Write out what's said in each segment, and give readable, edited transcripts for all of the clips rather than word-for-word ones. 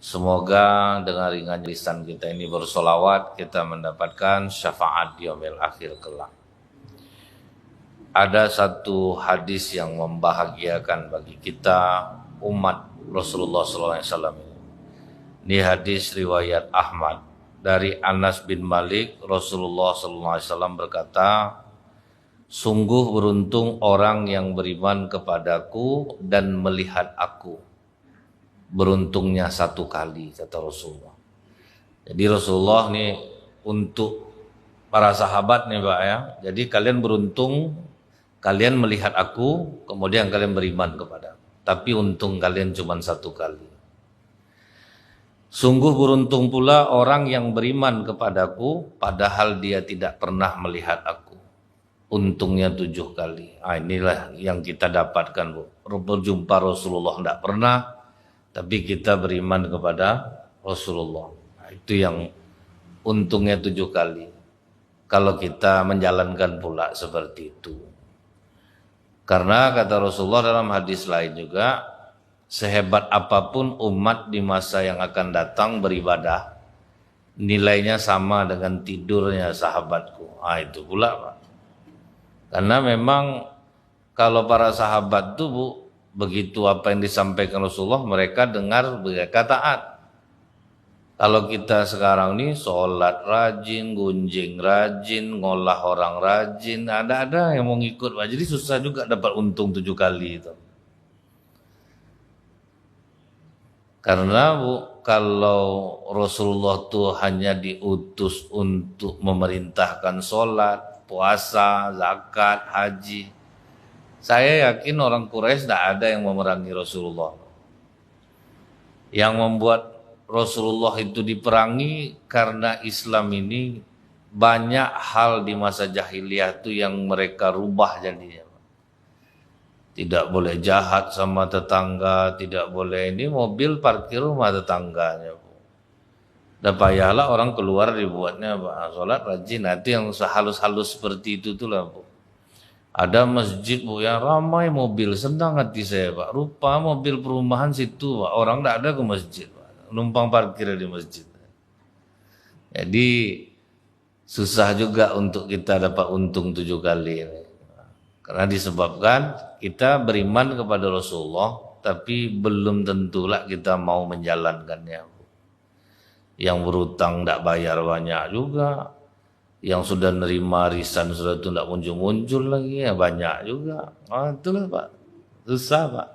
Semoga dengan ringan lisan kita ini bersolawat, kita mendapatkan syafaat di yaumil akhir kelak. Ada satu hadis yang membahagiakan bagi kita umat Rasulullah SAW. Ini hadis riwayat Ahmad dari Anas bin Malik. Rasulullah SAW berkata, sungguh beruntung orang yang beriman kepadaku dan melihat aku. Beruntungnya satu kali, kata Rasulullah. Jadi Rasulullah nih untuk para sahabat nih Pak ya. Jadi kalian beruntung, kalian melihat aku, kemudian kalian beriman kepada aku. Tapi untung kalian cuma satu kali. Sungguh beruntung pula orang yang beriman kepadaku, padahal dia tidak pernah melihat aku. Untungnya 7 kali. Inilah yang kita dapatkan Bu. Berjumpa Rasulullah tidak pernah, tapi kita beriman kepada Rasulullah. Itu yang untungnya 7 kali. Kalau kita menjalankan pula seperti itu. Karena kata Rasulullah dalam hadis lain juga, sehebat apapun umat di masa yang akan datang beribadah, nilainya sama dengan tidurnya sahabatku. Itu pula Pak. Karena memang kalau para sahabat itu Bu, begitu apa yang disampaikan Rasulullah, mereka dengar, mereka taat. Kalau kita sekarang nih sholat rajin, gunjing rajin, ngolah orang rajin, ada yang mau ngikut, jadi susah juga dapat untung 7 kali itu. Karena Bu, kalau Rasulullah tuh hanya diutus untuk memerintahkan sholat, puasa, zakat, haji, saya yakin orang Quraisy tidak ada yang memerangi Rasulullah. Yang membuat Rasulullah itu diperangi karena Islam ini banyak hal di masa jahiliyah itu yang mereka rubah jadinya. Tidak boleh jahat sama tetangga, tidak boleh ini mobil parkir rumah tetangganya. Dan payahlah orang keluar dibuatnya sholat rajin. Nanti yang sehalus-halus seperti itu tuh lah Bu. Ada masjid Bu yang ramai mobil, senang hati saya Pak. Rupa mobil perumahan situ Pak, orang tidak ada ke masjid Pak. Numpang parkir di masjid. Jadi susah juga untuk kita dapat untung 7 kali ini. Karena disebabkan kita beriman kepada Rasulullah, tapi belum tentulah kita mau menjalankannya. Yang berutang tidak bayar banyak juga. Yang sudah nerima arisan sudah itu tidak muncul-muncul lagi, ya banyak juga. Itulah Pak, susah Pak.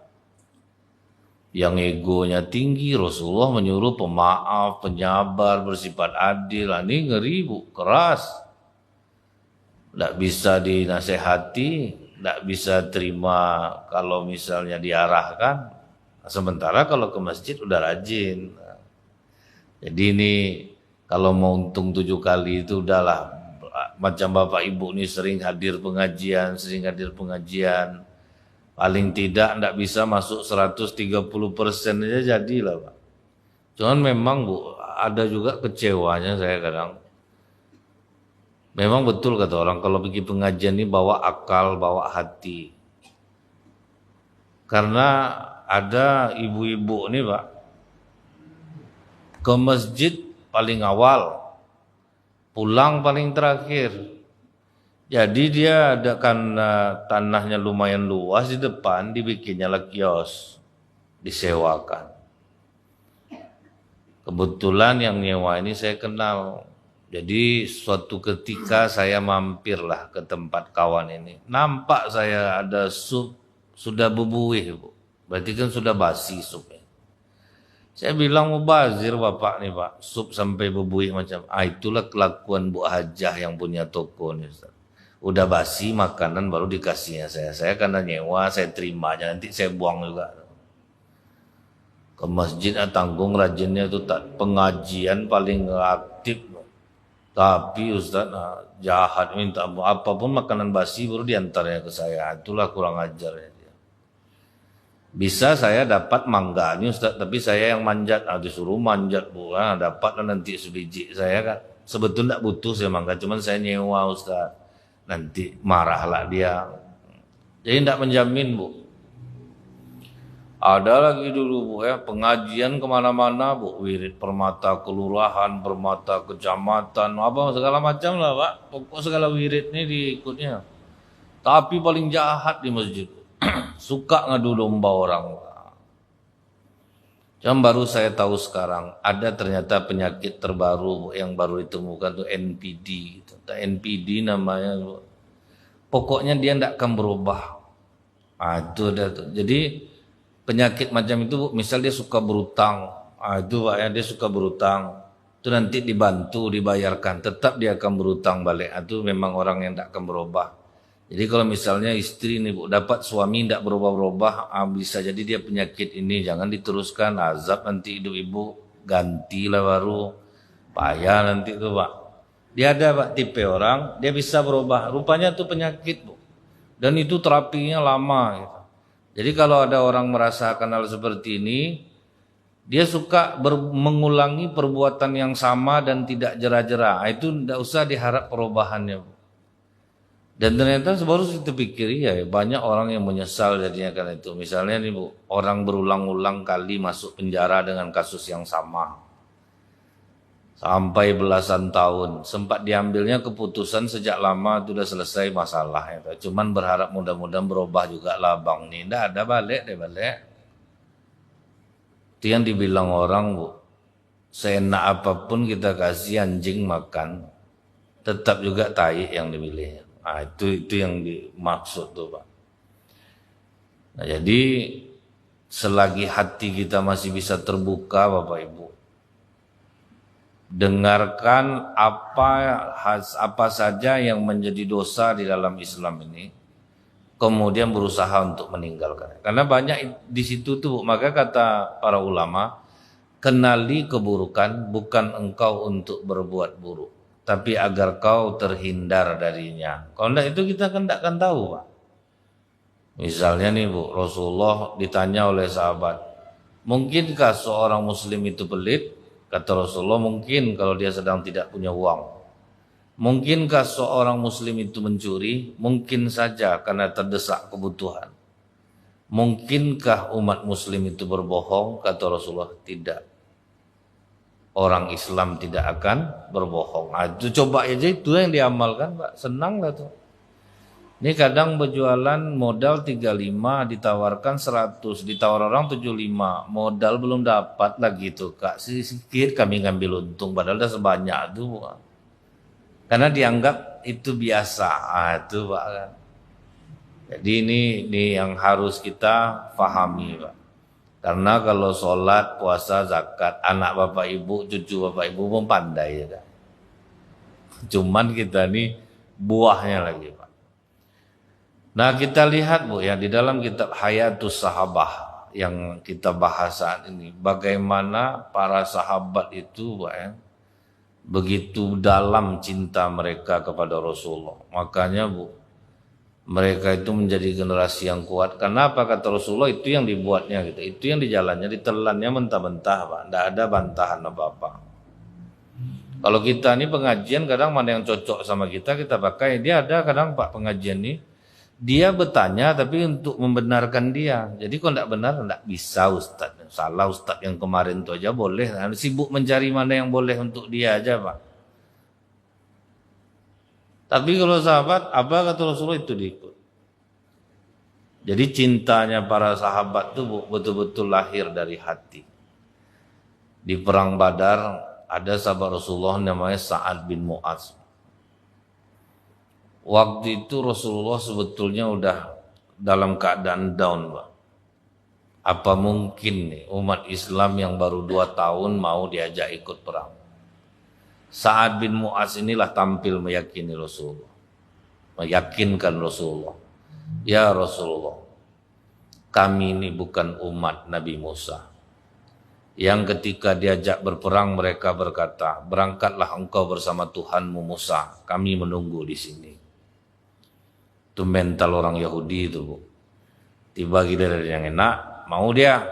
Yang egonya tinggi, Rasulullah menyuruh pemaaf, penyabar, bersifat adil. Ini ngeri Bu, keras. Tidak bisa dinasehati, tidak bisa terima kalau misalnya diarahkan. Sementara kalau ke masjid udah rajin. Jadi ini kalau mau untung 7 kali itu udahlah. Macam Bapak Ibu ini sering hadir pengajian. Paling tidak bisa masuk 130% aja jadilah Pak. Cuman memang Bu, ada juga kecewanya saya kadang. Memang betul kata orang, kalau pergi pengajian ini bawa akal, bawa hati. Karena ada ibu-ibu nih Pak, ke masjid paling awal, pulang paling terakhir. Jadi dia ada karena tanahnya lumayan luas di depan, dibikinnya lah kios, disewakan. Kebetulan yang nyewa ini saya kenal. Jadi suatu ketika saya mampirlah ke tempat kawan ini. Nampak saya ada sup sudah berbuih Bu. Berarti kan sudah basi supnya. Saya bilang mubazir Bapak nih Pak, sup sampai berbuih macam. Itulah kelakuan Bu Hajah yang punya toko nih Ustaz. Udah basi makanan baru dikasihnya saya. Saya karena nyewa, saya terima aja, nanti saya buang juga. Ke masjid tanggung rajinnya itu tak pengajian paling aktif. Tapi Ustaz jahat, minta apapun makanan basi baru diantarnya ke saya. Itulah kurang ajar ya dia. Bisa saya dapat mangga ini Ustaz, tapi saya yang manjat. Disuruh manjat Bu, dapat nanti sebiji. Saya kan sebetulnya tidak butuh saya mangga, cuman saya nyewa Ustaz. Nanti marahlah dia. Jadi tidak menjamin Bu. Ada lagi dulu Bu ya, pengajian kemana-mana Bu, wirid permata kelurahan, permata kecamatan, apa segala macam lah Pak. Pokok segala wirid ini diikutnya. Tapi paling jahat di masjid, suka ngadu domba orang. Yang baru saya tahu sekarang, ada ternyata penyakit terbaru Bu, yang baru ditemukan tuh NPD. Gitu. NPD namanya Bu. Pokoknya dia tidak akan berubah. Itu ada tuh. Jadi penyakit macam itu, misal dia suka berutang, itu Pak ya, dia suka berutang, itu nanti dibantu, dibayarkan, tetap dia akan berutang balik. Itu memang orang yang tidak akan berubah. Jadi kalau misalnya istri nih Bu, dapat suami tidak berubah-berubah, bisa jadi dia penyakit ini, jangan diteruskan, azab nanti hidup ibu, gantilah baru, payah nanti itu Pak. Dia ada Pak tipe orang, dia bisa berubah, rupanya itu penyakit Bu, dan itu terapinya lama gitu. Jadi kalau ada orang merasakan hal seperti ini, dia suka mengulangi perbuatan yang sama dan tidak jera-jera. Itu tidak usah diharap perubahannya Bu. Dan ternyata baru kita pikir ya banyak orang yang menyesal jadinya karena itu. Misalnya nih Bu, orang berulang-ulang kali masuk penjara dengan kasus yang sama. Sampai belasan tahun. Sempat diambilnya keputusan sejak lama itu sudah selesai masalah. Ya. Cuman berharap mudah-mudahan berubah juga lah bang. Ini tidak ada balik deh balik. Itu yang dibilang orang Bu. Seenak apapun kita kasih anjing makan. Tetap juga tai yang dipilih. Nah, itu yang dimaksud tuh Pak. Nah, jadi selagi hati kita masih bisa terbuka Bapak Ibu, dengarkan apa saja yang menjadi dosa di dalam Islam ini, kemudian berusaha untuk meninggalkan. Karena banyak di situ tuh, maka kata para ulama, kenali keburukan bukan engkau untuk berbuat buruk, tapi agar kau terhindar darinya. Kalau enggak itu kita kan tidak akan tahu Pak. Misalnya nih Bu, Rasulullah ditanya oleh sahabat, mungkinkah seorang muslim itu pelit? Kata Rasulullah, mungkin kalau dia sedang tidak punya uang. Mungkinkah seorang muslim itu mencuri? Mungkin saja karena terdesak kebutuhan. Mungkinkah umat muslim itu berbohong? Kata Rasulullah, tidak. Orang Islam tidak akan berbohong. Nah, itu coba aja itu yang diamalkan Pak. Senang lah tuh. Ini kadang berjualan modal 35 ditawarkan 100, ditawar orang 75, modal belum dapat lagi tuh Kak. Sedikit kami ngambil untung padahal udah sebanyak tuh. Karena dianggap itu biasa. Itu Pak kan. Jadi ini yang harus kita pahami Pak. Karena kalau sholat, puasa, zakat, anak bapak ibu, cucu bapak ibu pun pandai ya kan. Cuman kita nih buahnya lagi Pak. Nah kita lihat Bu ya di dalam kitab Hayatus Sahabah yang kita bahas saat ini, bagaimana para sahabat itu Pak ya, begitu dalam cinta mereka kepada Rasulullah. Makanya Bu, mereka itu menjadi generasi yang kuat. Kenapa kata Rasulullah itu yang dibuatnya gitu, itu yang dijalannya, ditelannya mentah-mentah Pak, tidak ada bantahan apa-apa. Kalau kita ini pengajian kadang mana yang cocok sama kita pakai. Dia ada kadang Pak pengajian ini dia bertanya tapi untuk membenarkan dia. Jadi kalau tidak benar tidak bisa Ustaz. Salah Ustaz yang kemarin itu aja boleh. Sibuk mencari mana yang boleh untuk dia aja Pak. Tapi kalau sahabat apa kata Rasulullah itu diikut. Jadi cintanya para sahabat itu betul-betul lahir dari hati. Di perang Badar ada sahabat Rasulullah namanya Sa'ad bin Mu'adz. Waktu itu Rasulullah sebetulnya udah dalam keadaan down Pak. Apa mungkin nih umat Islam yang baru 2 tahun mau diajak ikut perang. Sa'ad bin Mu'adz inilah tampil meyakini Rasulullah. Meyakinkan Rasulullah. Ya Rasulullah, kami ini bukan umat Nabi Musa. Yang ketika diajak berperang mereka berkata, berangkatlah engkau bersama Tuhanmu Musa, kami menunggu di sini. Itu mental orang Yahudi itu Bu. Tiba giliran yang enak, mau dia.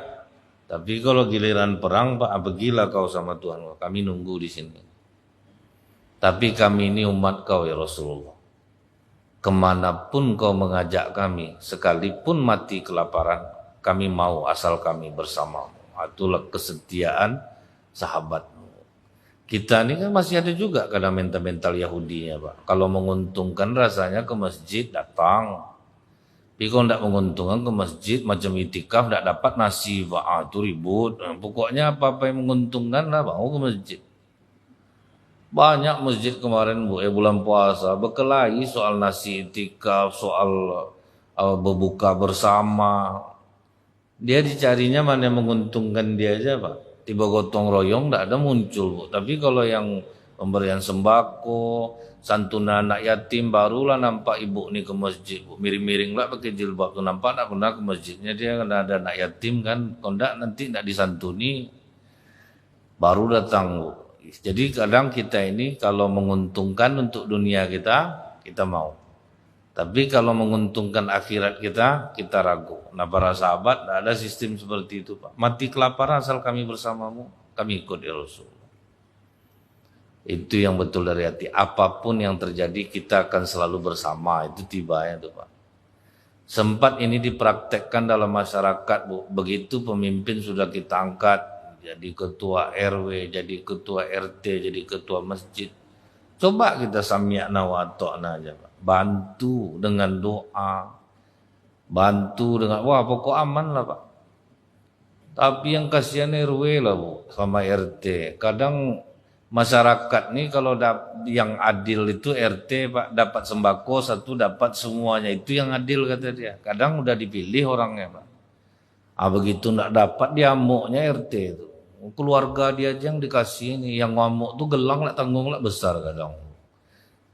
Tapi kalau giliran perang Pak, pergilah kau sama Tuhan, kami nunggu di sini. Tapi kami ini umat kau ya Rasulullah. Kemanapun kau mengajak kami, sekalipun mati kelaparan, kami mau asal kami bersamamu. Itulah kesetiaan sahabat. Kita ini kan masih ada juga kadang mental-mental Yahudinya Pak. Kalau menguntungkan rasanya ke masjid datang. Tapi kalau tidak menguntungkan ke masjid macam itikaf tidak dapat nasi Pak. Itu ribut. Pokoknya apa-apa yang menguntungkan lah mau ke masjid. Banyak masjid kemarin bulan puasa berkelahi soal nasi itikaf, soal berbuka bersama. Dia dicarinya mana yang menguntungkan dia aja Pak. Tiba gotong royong tidak ada muncul Bu. Tapi kalau yang pemberian sembako, santunan anak yatim barulah nampak ibu nih ke masjid Bu. Miring-miring lah pakai jilbab tuh nampak tak pernah ke masjidnya dia karena ada anak yatim kan. Kalau tidak nanti tidak disantuni baru datang Bu. Jadi kadang kita ini kalau menguntungkan untuk dunia kita mau. Tapi kalau menguntungkan akhirat kita ragu. Nah para sahabat tidak ada sistem seperti itu Pak. Mati kelaparan asal kami bersamamu, kami ikut ya Rasul. Itu yang betul dari hati. Apapun yang terjadi kita akan selalu bersama. Itu tibanya itu Pak. Sempat ini dipraktekkan dalam masyarakat Bu. Begitu pemimpin sudah kita angkat. Jadi ketua RW, jadi ketua RT, jadi ketua masjid. Coba kita sami'na wa ata'na aja Pak. Bantu dengan doa, bantu dengan wah pokok aman lah Pak. Tapi yang kasihan RW lah Bu sama RT. Kadang masyarakat nih kalau yang adil itu RT Pak dapat sembako satu dapat semuanya itu yang adil kata dia. Kadang udah dipilih orangnya Pak. Begitu nggak dapat diamuknya RT itu. Keluarga dia aja yang dikasih ini, yang ngamuk tuh gelang lah tanggung lah besar kadang.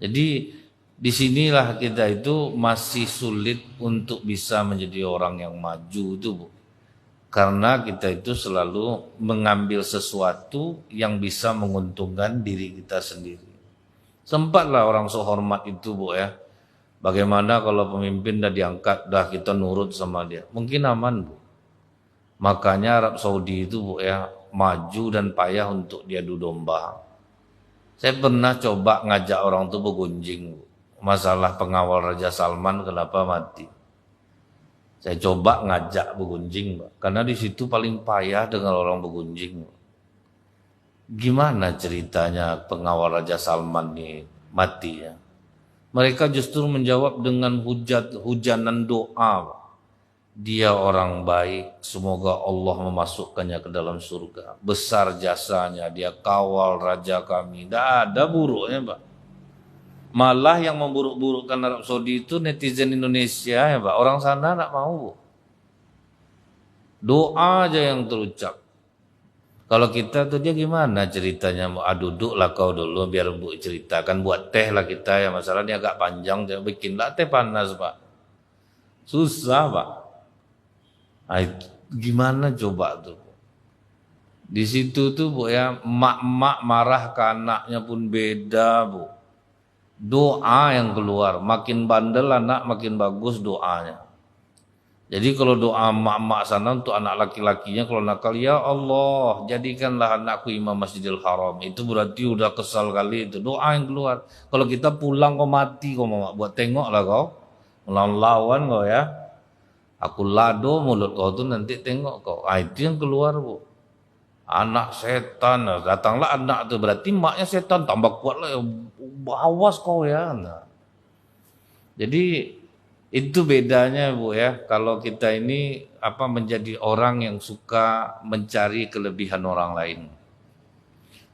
Jadi disinilah kita itu masih sulit untuk bisa menjadi orang yang maju itu Bu. Karena kita itu selalu mengambil sesuatu yang bisa menguntungkan diri kita sendiri. Sempatlah orang sehormat itu Bu ya. Bagaimana kalau pemimpin dah diangkat, dah kita nurut sama dia. Mungkin aman Bu. Makanya Arab Saudi itu Bu ya maju dan payah untuk diadu domba. Saya pernah coba ngajak orang tuh bergunjing Bu. Masalah pengawal Raja Salman kenapa mati. Saya coba ngajak bergunjing, Pak. Karena di situ paling payah dengan orang bergunjing. Gimana ceritanya pengawal Raja Salman ini mati ya? Mereka justru menjawab dengan hujanan doa, Pak. Dia orang baik, semoga Allah memasukkannya ke dalam surga. Besar jasanya, dia kawal raja kami. Tidak ada buruknya Pak. Malah yang memburuk-burukkan Arab Saudi itu netizen Indonesia ya Pak. Orang sana tidak mau. Doa aja yang terucap. Kalau kita tuh dia gimana ceritanya? Duduklah kau dulu biar Bu ceritakan. Buat teh lah kita ya. Masalahnya agak panjang. Bikinlah teh panas Pak. Susah Pak. Gimana coba tuh? Di situ tuh Bu ya, emak-emak marah ke anaknya pun beda Bu. Doa yang keluar, makin bandel anak makin bagus doanya. Jadi kalau doa emak-emak sana untuk anak laki-lakinya kalau nakal ya Allah jadikanlah anakku imam Masjidil Haram. Itu berarti udah kesal kali itu doa yang keluar. Kalau kita pulang kau mati kau mau buat tengok lah kau melawan kau ya. Aku lado mulut kau tuh nanti tengok kau. Itu yang keluar Bu. Anak setan, datanglah anak tuh berarti maknya setan tambah kuat lah. Awas kau ya. Nah. Jadi itu bedanya Bu ya. Kalau kita ini menjadi orang yang suka mencari kelebihan orang lain,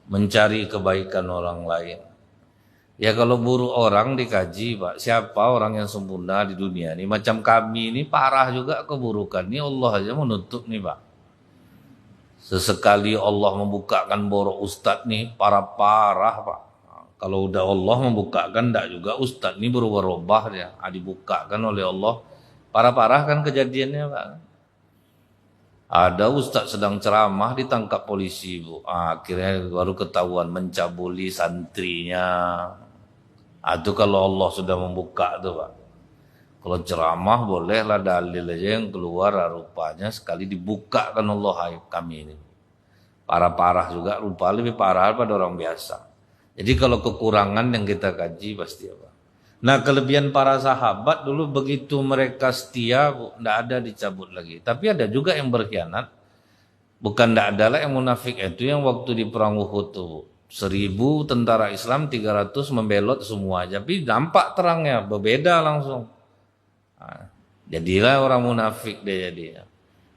mencari kebaikan orang lain. Ya kalau buruk orang dikaji Pak, siapa orang yang sempurna di dunia ini? Macam kami ini parah juga keburukan. Ini Allah aja menutup nih Pak. Sesekali Allah membukakan borok ustadz nih, parah-parah Pak. Kalau udah Allah membukakan, enggak juga ustadz nih berubah-ubah dia. Dibukakan oleh Allah. Parah-parah kan kejadiannya Pak. Ada ustadz sedang ceramah ditangkap polisi Bu. Akhirnya baru ketahuan mencabuli santrinya. Itu kalau Allah sudah membuka tuh Pak. Kalau ceramah bolehlah dalil aja yang keluar rupanya sekali dibuka kan Allah kami ini. Parah-parah juga rupa lebih parah pada orang biasa. Jadi kalau kekurangan yang kita kaji pasti apa? Nah, kelebihan para sahabat dulu begitu mereka setia, tidak ada dicabut lagi. Tapi ada juga yang berkhianat. Bukan tidak ada lah yang munafik itu yang waktu di perang Uhud tuh. 1.000 tentara Islam 300 membelot semua. Tapi nampak terangnya berbeda langsung. Nah, jadilah orang munafik dia jadi.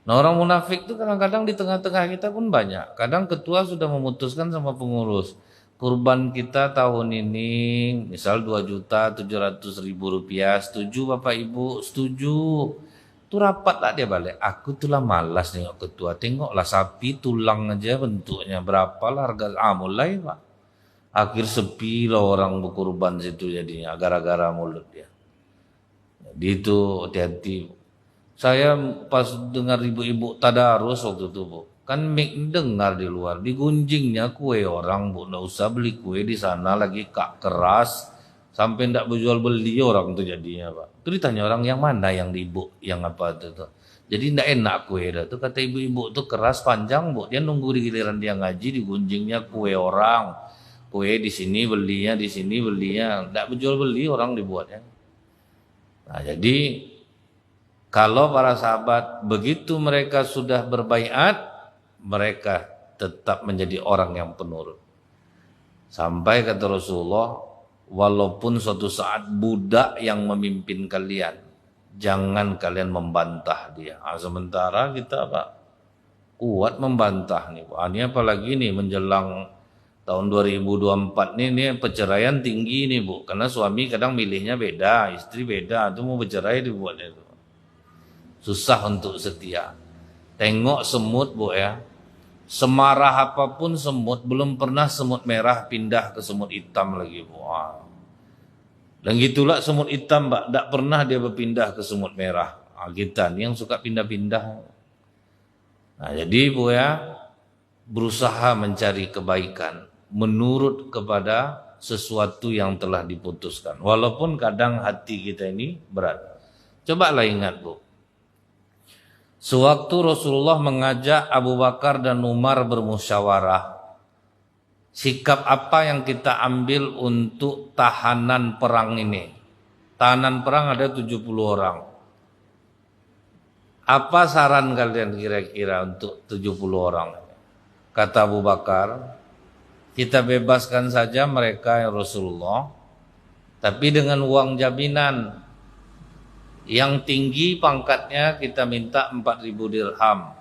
Nah, orang munafik itu kadang-kadang di tengah-tengah kita pun banyak. Kadang ketua sudah memutuskan sama pengurus. Kurban kita tahun ini misal 2.700.000 rupiah. Setuju Bapak Ibu? Setuju. Itu rapat lah dia balik. Aku tuh lah malas nengok ketua. Tengoklah sapi tulang aja bentuknya. Berapalah harga. Mulai Pak. Akhir sepi lah orang berkurban situ jadinya. Gara-gara mulut dia. Jadi itu hati-hati. Saya pas dengar ibu-ibu tadarus waktu itu Bu. Kan dengar di luar. Digunjingnya kue orang Bu. Nggak usah beli kue di sana lagi kak keras. Sampai ndak berjual beli orang tuh jadinya Pak. Itu ditanya orang yang mana yang di ibu, yang apa itu tuh. Jadi ndak enak kue dah tuh kata ibu-ibu tuh keras panjang Bu. Dia nunggu di giliran dia ngaji digunjingnya kue orang. Kue di sini belinya, di sini belinya. Ndak berjual beli orang dibuatnya. Nah, jadi kalau para sahabat begitu mereka sudah berbaiat, mereka tetap menjadi orang yang penurut. Sampai kata Rasulullah, walaupun suatu saat budak yang memimpin kalian, jangan kalian membantah dia. Sementara kita Pak kuat membantah nih Pak. Ini apalagi nih menjelang tahun 2024 nih perceraian tinggi nih Bu. Karena suami kadang milihnya beda, istri beda, itu mau bercerai dibuatnya itu. Susah untuk setia. Tengok semut Bu ya. Semarah apapun semut, belum pernah semut merah pindah ke semut hitam lagi Bu. Dan gitulah semut hitam Mbak, tidak pernah dia berpindah ke semut merah. Kita nih yang suka pindah-pindah. Nah jadi Bu ya, berusaha mencari kebaikan menurut kepada sesuatu yang telah diputuskan. Walaupun kadang hati kita ini berat. Cobalah ingat Bu. Sewaktu Rasulullah mengajak Abu Bakar dan Umar bermusyawarah, sikap apa yang kita ambil untuk tahanan perang ini? Tahanan perang ada 70 orang. Apa saran kalian kira-kira untuk 70 orang? Kata Abu Bakar, kita bebaskan saja mereka ya Rasulullah, tapi dengan uang jaminan. Yang tinggi pangkatnya kita minta 4.000 dirham.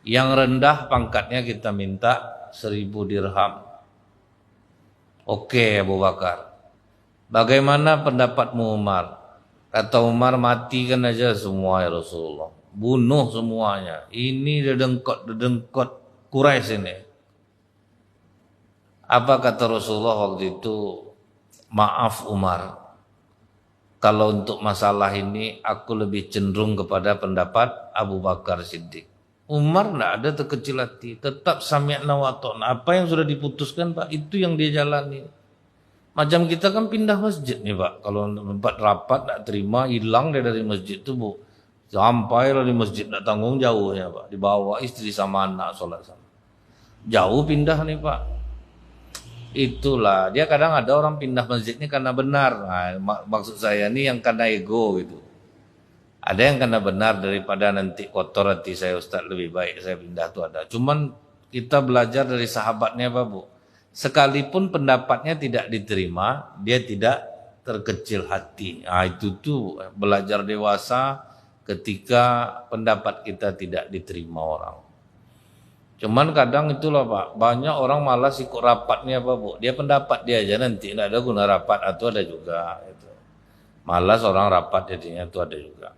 Yang rendah pangkatnya kita minta 1.000 dirham. Oke Abu Bakar. Bagaimana pendapatmu Umar? Kata Umar, matikan aja semua ya Rasulullah. Bunuh semuanya. Ini dedengkot Quraisy ini. Apa kata Rasulullah waktu itu? Maaf Umar. Kalau untuk masalah ini aku lebih cenderung kepada pendapat Abu Bakar Siddiq. Umar tidak ada terkecil hati, tetap sami'na wa ta'na. Apa yang sudah diputuskan Pak, itu yang dia jalani. Macam kita kan pindah masjid nih Pak. Kalau tempat rapat tidak terima, hilang dia dari masjid itu Bu. Sampailah di masjid, tidak tanggung jauhnya Pak. Dibawa istri sama anak sholat sama. Jauh pindah nih Pak. Itulah, dia kadang ada orang pindah masjid ini karena benar. Nah, maksud saya ini yang karena ego gitu. Ada yang karena benar daripada nanti kotor hati saya Ustaz, lebih baik saya pindah tuh ada. Cuman kita belajar dari sahabatnya Pak Bu. Sekalipun pendapatnya tidak diterima, dia tidak terkecil hati. Nah, itu tuh belajar dewasa ketika pendapat kita tidak diterima orang. Cuman kadang itulah Pak, banyak orang malas ikut rapatnya Pak Bu. Dia pendapat dia aja nanti, tidak ada guna rapat atau ada juga. Gitu. Malas orang rapat jadinya itu ada juga.